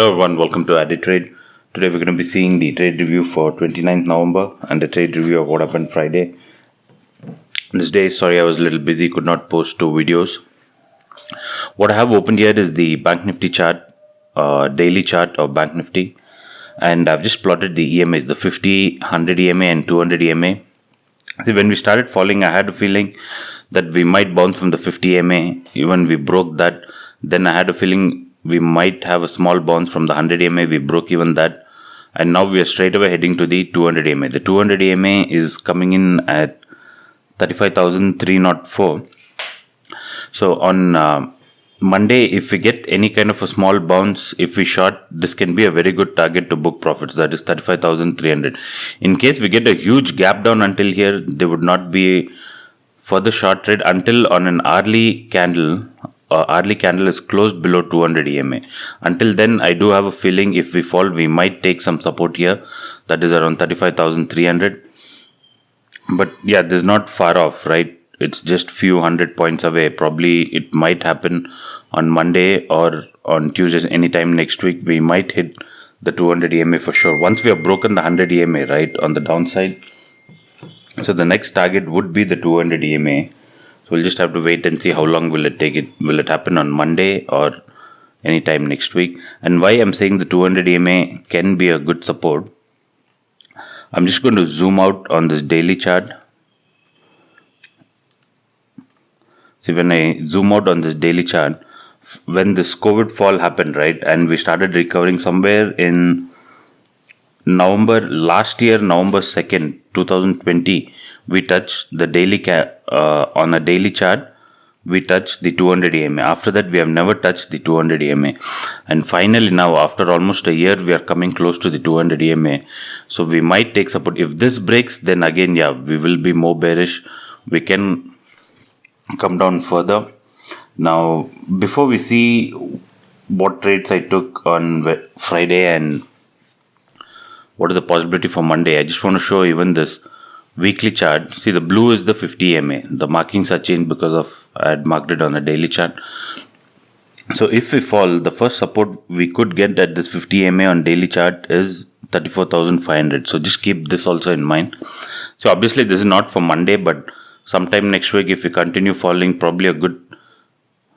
Hello everyone, welcome to Added Trade. Today we're going to be seeing the trade review for 29th November and the trade review of what happened Friday. This day, sorry, I was a little busy, could not post two videos. What I have opened here is the Bank Nifty chart, daily chart of Bank Nifty, and I've just plotted the EMAs, the 50, 100 EMA and 200 EMA. See, when we started falling, I had a feeling that we might bounce from the 50 EMA. Even we broke that. Then I had a feeling we might have a small bounce from the 100 EMA. We broke even that. And now we are straight away heading to the 200 EMA. The 200 EMA is coming in at 35,304. So on Monday, if we get any kind of a small bounce, if we short, this can be a very good target to book profits. That is 35,300. In case we get a huge gap down until here, there would not be further short trade until on an hourly candle. Hourly candle is closed below 200 EMA. Until then, I do have a feeling if we fall, we might take some support here. That is around 35,300. But yeah, this is not far off, right? It's just few hundred points away. Probably it might happen on Monday or on Tuesday, anytime next week. We might hit the 200 EMA for sure. Once we have broken the 100 EMA, right, on the downside. So the next target would be the 200 EMA. So we'll just have to wait and see how long will it take. Will it happen on Monday or anytime next week? And why I'm saying the 200 EMA can be a good support. I'm just going to zoom out on this daily chart. See, when I zoom out on this daily chart, when this COVID fall happened, right, and we started recovering somewhere in November last year, November 2nd, 2020, we touched the daily on a daily chart, we touched the 200 EMA. After that, we have never touched the 200 EMA. And finally now, after almost a year, we are coming close to the 200 EMA. So we might take support. If this breaks, then again, yeah, we will be more bearish. We can come down further. Now, before we see what trades I took on Friday and what is the possibility for Monday, I just want to show even this weekly chart. See, the blue is the 50 EMA. The markings are changed because of I had marked it on a daily chart. So if we fall, the first support we could get at this 50 EMA on daily chart is 34,500. So just keep this also in mind. So obviously this is not for Monday, but sometime next week, if we continue falling, probably a good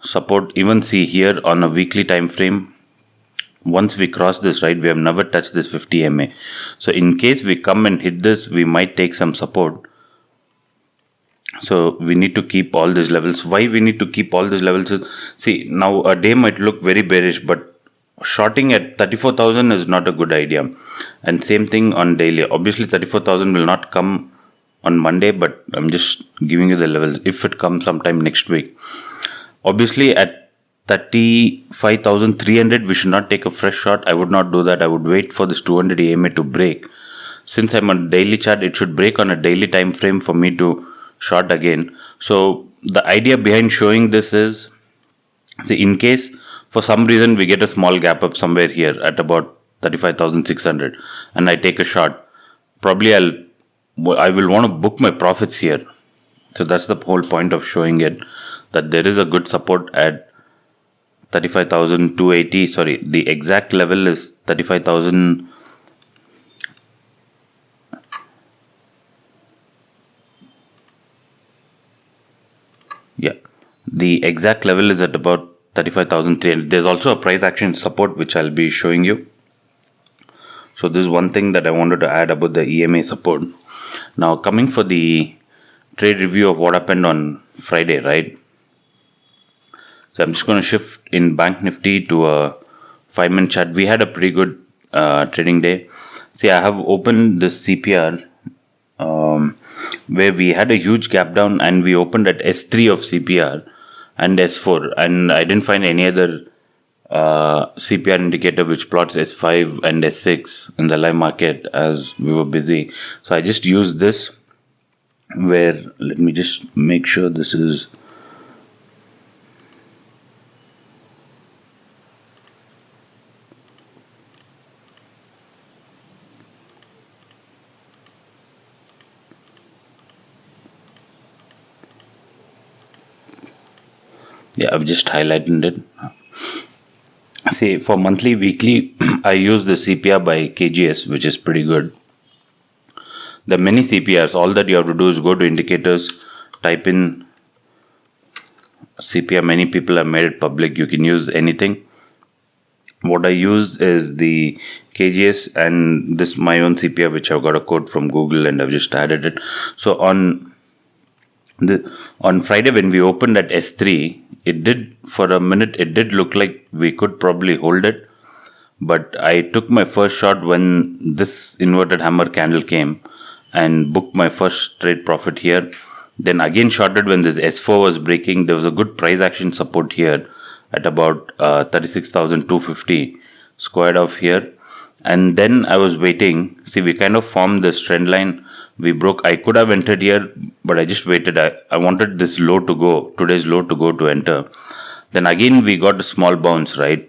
support. Even see here on a weekly time frame, once we cross this, right, we have never touched this 50 MA. So in case we come and hit this, we might take some support. So we need to keep all these levels. Why we need to keep all these levels is, see, now a day might look very bearish, but shorting at 34,000 is not a good idea. And same thing on daily. Obviously 34,000 will not come on Monday, but I'm just giving you the levels if it comes sometime next week. Obviously at 35,300 we should not take a fresh shot. I would not do that. I would wait for this 200 EMA to break. Since I'm on daily chart, it should break on a daily time frame for me to short again. So the idea behind showing this is, see, in case for some reason we get a small gap up somewhere here at about 35,600 and I take a shot, probably I will want to book my profits here. So that's the whole point of showing it, that there is a good support at 35,280. Sorry, the exact level is 35,000. Yeah, the exact level is at about 35,300. There's also a price action support which I'll be showing you. So this is one thing that I wanted to add about the EMA support. Now coming for the trade review of what happened on Friday, right? So I'm just going to shift in Bank Nifty to a 5-minute chart. We had a pretty good trading day. See, I have opened this CPR where we had a huge gap down and we opened at S3 of CPR and S4, and I didn't find any other CPR indicator which plots S5 and S6 in the live market as we were busy. So I just used this, where, let me just make sure this is, yeah, I've just highlighted it. say for monthly, weekly, I use the CPR by KGS, which is pretty good. There are many CPRs. All that you have to do is go to indicators, type in CPR. Many people have made it public. You can use anything. What I use is the KGS and this my own CPR, which I've got a code from Google and I've just added it. So on Friday when we opened at S3, it did for a minute. It did look like we could probably hold it, but I took my first shot when this inverted hammer candle came and booked my first trade profit here. Then again shorted when this S4 was breaking. There was a good price action support here at about 36,250 squared off here. And then I was waiting. See, we kind of formed this trend line. We broke. I could have entered here, but I just waited. I wanted this low to go, today's low to go to enter. Then again we got a small bounce, right?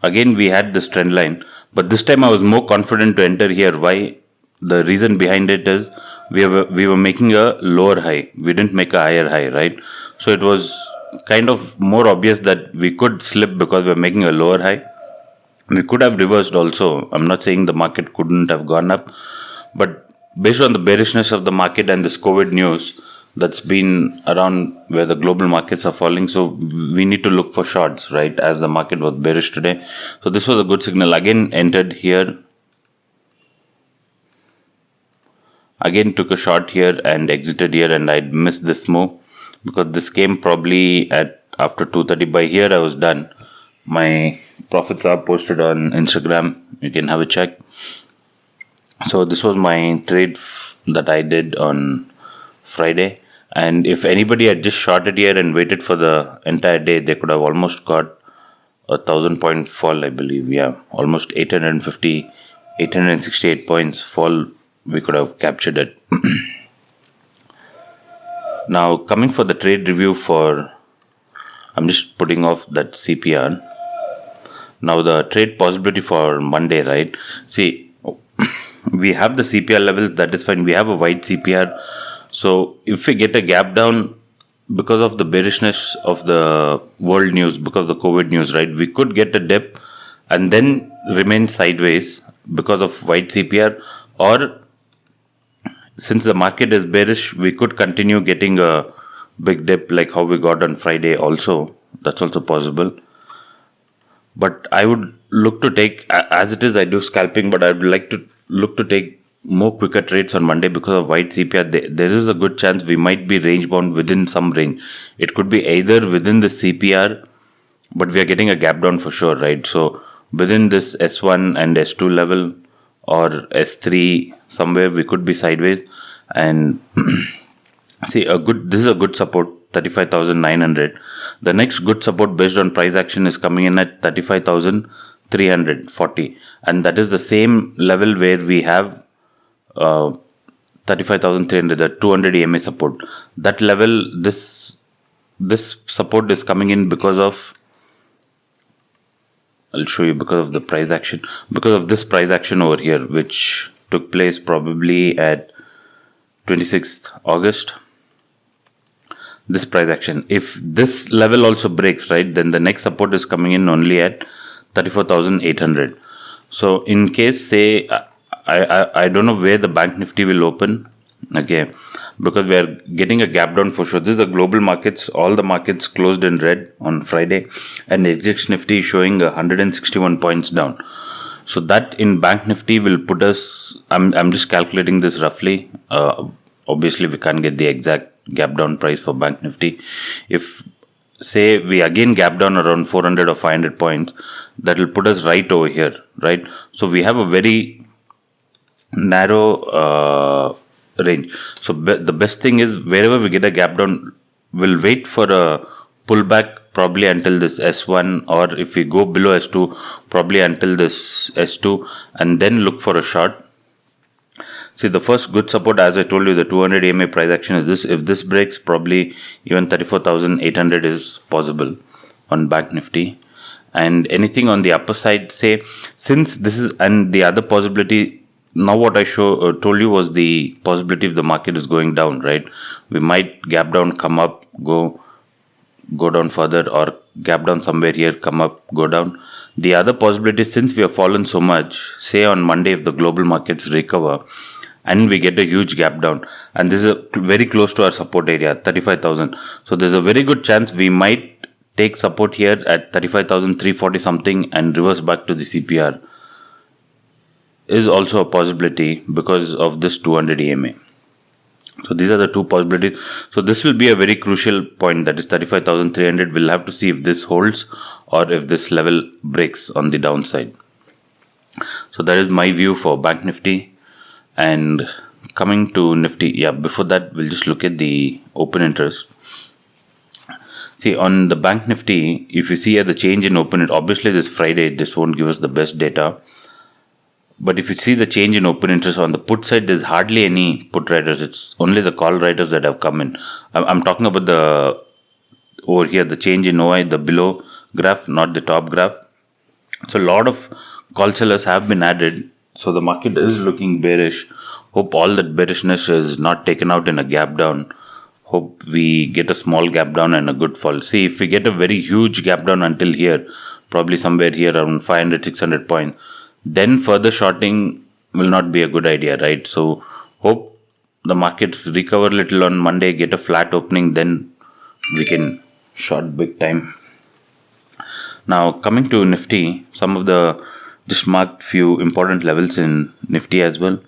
Again we had this trend line, but this time I was more confident to enter here. Why? The reason behind it is we were making a lower high. We didn't make a higher high, right? So it was kind of more obvious that we could slip because we're making a lower high. We could have reversed also. I'm not saying the market couldn't have gone up, but based on the bearishness of the market and this COVID news that's been around where the global markets are falling, so we need to look for shorts, right? As the market was bearish today. So this was a good signal. Again entered here. Again took a short here and exited here, and I missed this move because this came probably at after 2:30. By here I was done. My profits are posted on Instagram. You can have a check. So this was my trade that I did on Friday. And if anybody had just shorted here and waited for the entire day, they could have almost got 1,000-point fall, I believe. Yeah, almost 868 points fall. We could have captured it. Now, coming for the trade review I'm just putting off that CPR. Now, the trade possibility for Monday, right? See, we have the CPR levels, that is fine. We have a white CPR. So, if we get a gap down because of the bearishness of the world news, because of the COVID news, right? We could get a dip and then remain sideways because of white CPR, or since the market is bearish, we could continue getting a big dip like how we got on Friday also. That's also possible. But I would look to take, as it is, I do scalping, but I would like to look to take more quicker trades on Monday because of white CPR. There is a good chance we might be range bound within some range. It could be either within the CPR, but we are getting a gap down for sure, right? So within this S1 and S2 level or S3, somewhere we could be sideways. And see, this is a good support, 35,900. The next good support based on price action is coming in at 35,340, and that is the same level where we have 35,300, the 200 EMA support. That level, this support is coming in because of, I'll show you, because of the price action, because of this price action over here, which took place probably at 26th August. This price action, if this level also breaks, right, then the next support is coming in only at 34,800. So in case, say, I don't know where the bank nifty will open, okay, because we are getting a gap down for sure. This is the global markets. All the markets closed in red on Friday, and SGX Nifty is showing 161 points down. So that in bank nifty will put us, I'm just calculating this roughly. Obviously we can't get the exact gap down price for bank nifty. If say we again gap down around 400 or 500 points, that will put us right over here, right? So we have a very narrow range. So the best thing is, wherever we get a gap down, we'll wait for a pullback probably until this S1, or if we go below S2, probably until this S2, and then look for a short. See, the first good support, as I told you, the 200 EMA price action is this. If this breaks, probably even 34,800 is possible on bank nifty. And anything on the upper side, say, since this is, and the other possibility, now what I told you was the possibility if the market is going down, right? We might gap down, come up, go down further, or gap down somewhere here, come up, go down. The other possibility, since we have fallen so much, say on Monday if the global markets recover and we get a huge gap down, and this is very close to our support area, 35,000. So there's a very good chance we might take support here at 35,340 something and reverse back to the CPR. Is also a possibility because of this 200 EMA. So these are the two possibilities. So this will be a very crucial point, that is 35,300. We'll have to see if this holds or if this level breaks on the downside. So that is my view for Bank Nifty. And coming to Nifty, before that we'll just look at the open interest. See, on the Bank Nifty, if you see here the change in open interest, obviously this Friday, this won't give us the best data. But if you see the change in open interest on the put side, there's hardly any put riders. It's only the call riders that have come in. I'm talking about over here, the change in OI, the below graph, not the top graph. So a lot of call sellers have been added. So the market is looking bearish. Hope all that bearishness is not taken out in a gap down. Hope we get a small gap down and a good fall. See, if we get a very huge gap down until here, probably somewhere here around 500, 600 points, then further shorting will not be a good idea, right? So hope the markets recover a little on Monday, get a flat opening, then we can short big time. Now coming to Nifty, some of the just marked few important levels in Nifty as well.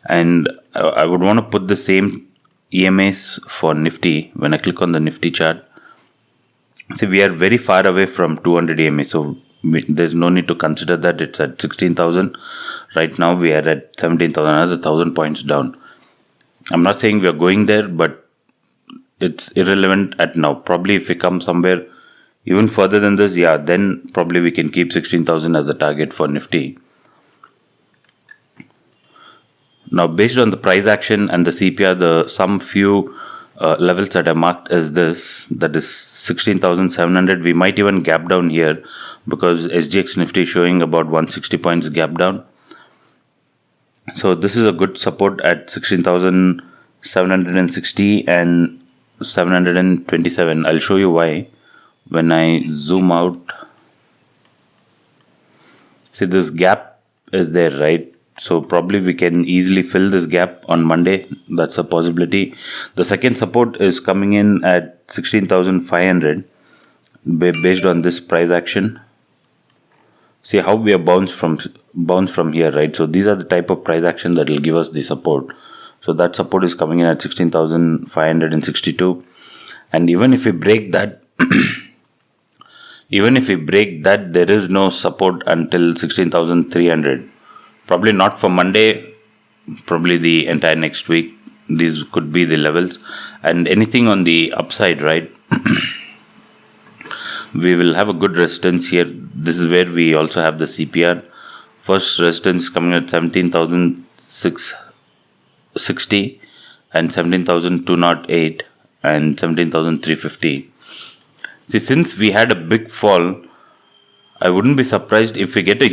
And I would want to put the same EMAs for Nifty when I click on the Nifty chart. See, we are very far away from 200 EMA, so there's no need to consider that. It's at 16,000. Right now we are at 17,000, another 1,000 points down. I'm not saying we are going there, but it's irrelevant at now. Probably if we come somewhere even further than this, then probably we can keep 16,000 as the target for Nifty. Now, based on the price action and the CPR, some few levels that I marked is this, that is 16,700. We might even gap down here because SGX Nifty is showing about 160 points gap down. So this is a good support at 16,760 and 727. I'll show you why when I zoom out. See, this gap is there, right? So probably we can easily fill this gap on Monday. That's a possibility. The second support is coming in at 16,500 based on this price action. See how we have bounced from here, right? So these are the type of price action that will give us the support. So that support is coming in at 16,562. And even if we break that, there is no support until 16,300. Probably not for Monday, probably the entire next week. These could be the levels. And anything on the upside, right? We will have a good resistance here. This is where we also have the CPR. First resistance coming at 17,660 and 17,208 and 17,350. See, since we had a big fall, I wouldn't be surprised if we get a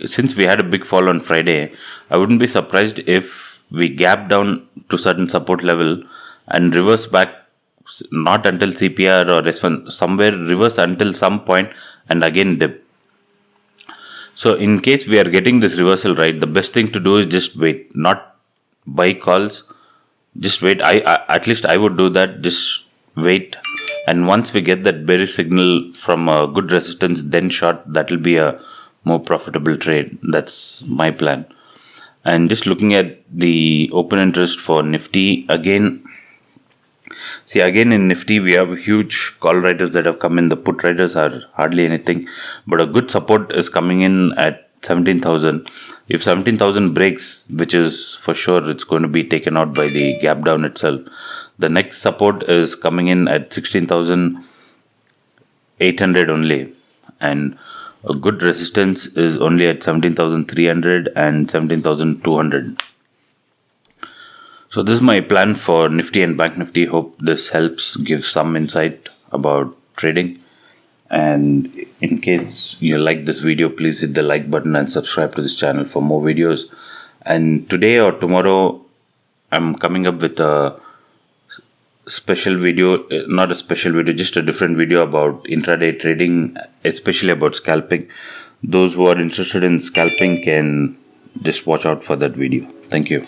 since we had a big fall on Friday, I wouldn't be surprised if we gap down to certain support level and reverse back, not until CPR or S1, somewhere reverse until some point and again dip. So in case we are getting this reversal, right, the best thing to do is just wait, not buy calls, just wait. At least I would do that, just wait. And once we get that bearish signal from a good resistance, then short, that will be a more profitable trade. That's my plan. And just looking at the open interest for Nifty again. See, again in Nifty, we have huge call riders that have come in. The put riders are hardly anything. But a good support is coming in at 17,000. If 17,000 breaks, which is for sure, it's going to be taken out by the gap down itself. The next support is coming in at 16,800 only. And a good resistance is only at 17,300 and 17,200. So this is my plan for Nifty and Bank Nifty. Hope this helps give some insight about trading. And in case you like this video, please hit the like button and subscribe to this channel for more videos. And today or tomorrow, I'm coming up with a special video, not a special video, just a different video about intraday trading, especially about scalping. Those who are interested in scalping can just watch out for that video. Thank you.